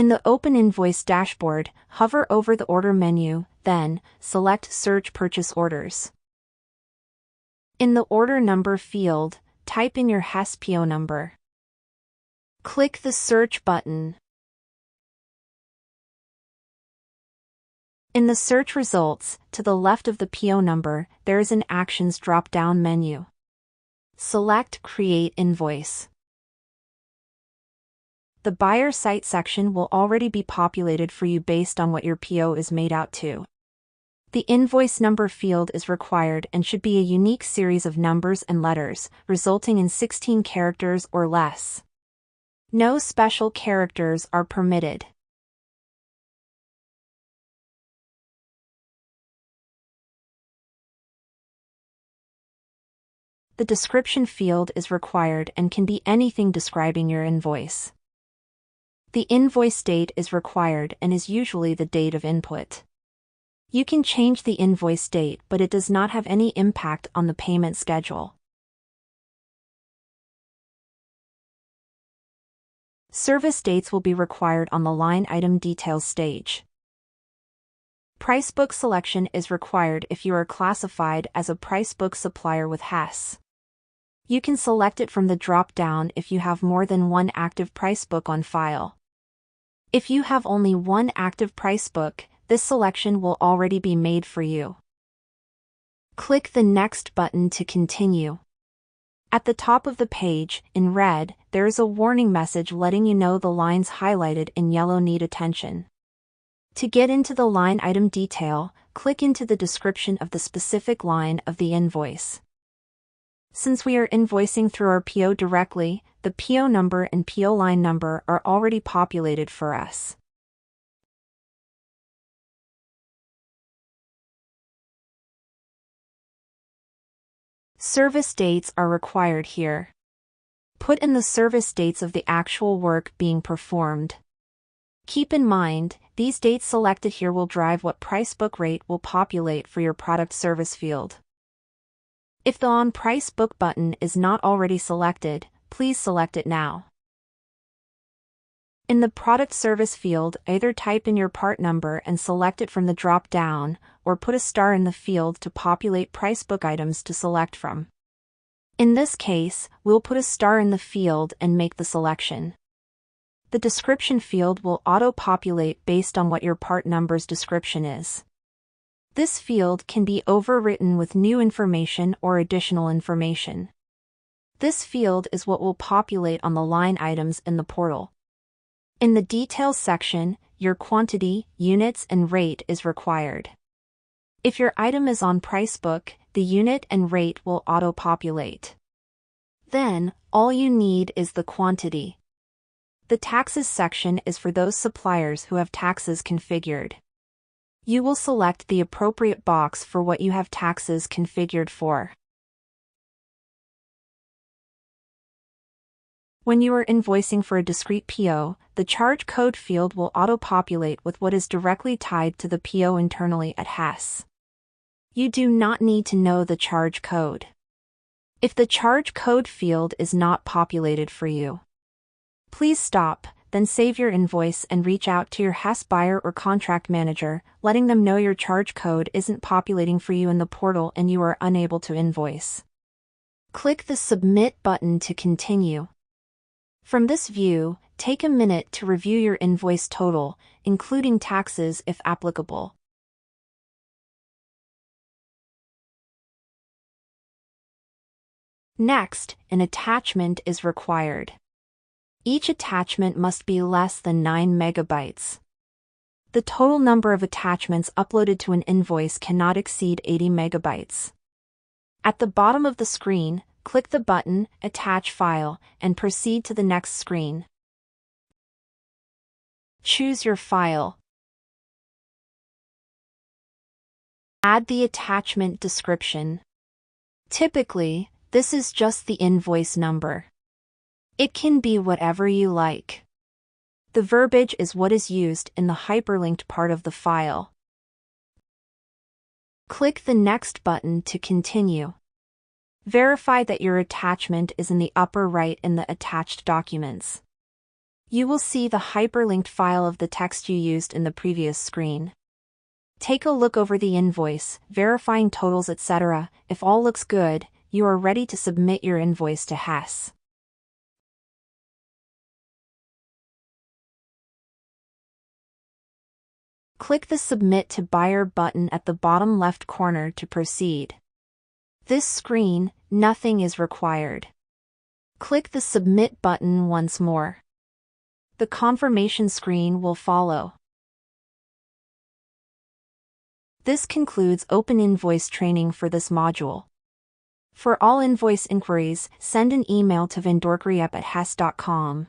In the Open Invoice dashboard, hover over the Order menu, then select Search Purchase Orders. In the Order Number field, type in your Hess PO number. Click the Search button. In the search results, to the left of the PO number, there is an Actions drop-down menu. Select Create Invoice. The Buyer Site section will already be populated for you based on what your PO is made out to. The invoice number field is required and should be a unique series of numbers and letters, resulting in 16 characters or less. No special characters are permitted. The description field is required and can be anything describing your invoice. The invoice date is required and is usually the date of input. You can change the invoice date, but it does not have any impact on the payment schedule. Service dates will be required on the line item details stage. Pricebook selection is required if you are classified as a Pricebook supplier with Hess. You can select it from the drop-down if you have more than one active Pricebook on file. If you have only one active Pricebook, this selection will already be made for you. Click the Next button to continue. At the top of the page, in red, there is a warning message letting you know the lines highlighted in yellow need attention. To get into the line item detail, click into the description of the specific line of the invoice. Since we are invoicing through our PO directly, the PO number and PO line number are already populated for us. Service dates are required here. Put in the service dates of the actual work being performed. Keep in mind, these dates selected here will drive what Pricebook rate will populate for your product service field. If the On Pricebook button is not already selected, please select it now. In the Product Service field, either type in your part number and select it from the drop-down, or put a star in the field to populate Pricebook items to select from. In this case, we'll put a star in the field and make the selection. The description field will auto-populate based on what your part number's description is. This field can be overwritten with new information or additional information. This field is what will populate on the line items in the portal. In the Details section, your quantity, units, and rate is required. If your item is on Pricebook, the unit and rate will auto-populate. Then, all you need is the quantity. The Taxes section is for those suppliers who have taxes configured. You will select the appropriate box for what you have taxes configured for. When you are invoicing for a discrete PO, the charge code field will auto-populate with what is directly tied to the PO internally at Hess. You do not need to know the charge code. If the charge code field is not populated for you, please stop, then save your invoice and reach out to your Hess buyer or contract manager, letting them know your charge code isn't populating for you in the portal and you are unable to invoice. Click the Submit button to continue. From this view, take a minute to review your invoice total, including taxes if applicable. Next, an attachment is required. Each attachment must be less than 9 megabytes. The total number of attachments uploaded to an invoice cannot exceed 80 megabytes. At the bottom of the screen, click the button, Attach File, and proceed to the next screen. Choose your file. Add the attachment description. Typically, this is just the invoice number. It can be whatever you like. The verbiage is what is used in the hyperlinked part of the file. Click the Next button to continue. Verify that your attachment is in the upper right in the attached documents. You will see the hyperlinked file of the text you used in the previous screen. Take a look over the invoice, verifying totals, etc. If all looks good, you are ready to submit your invoice to Hess. Click the Submit to Buyer button at the bottom left corner to proceed. This screen, nothing is required. Click the Submit button once more. The confirmation screen will follow. This concludes Open Invoice training for this module. For all invoice inquiries, send an email to vendorquery@hess.com.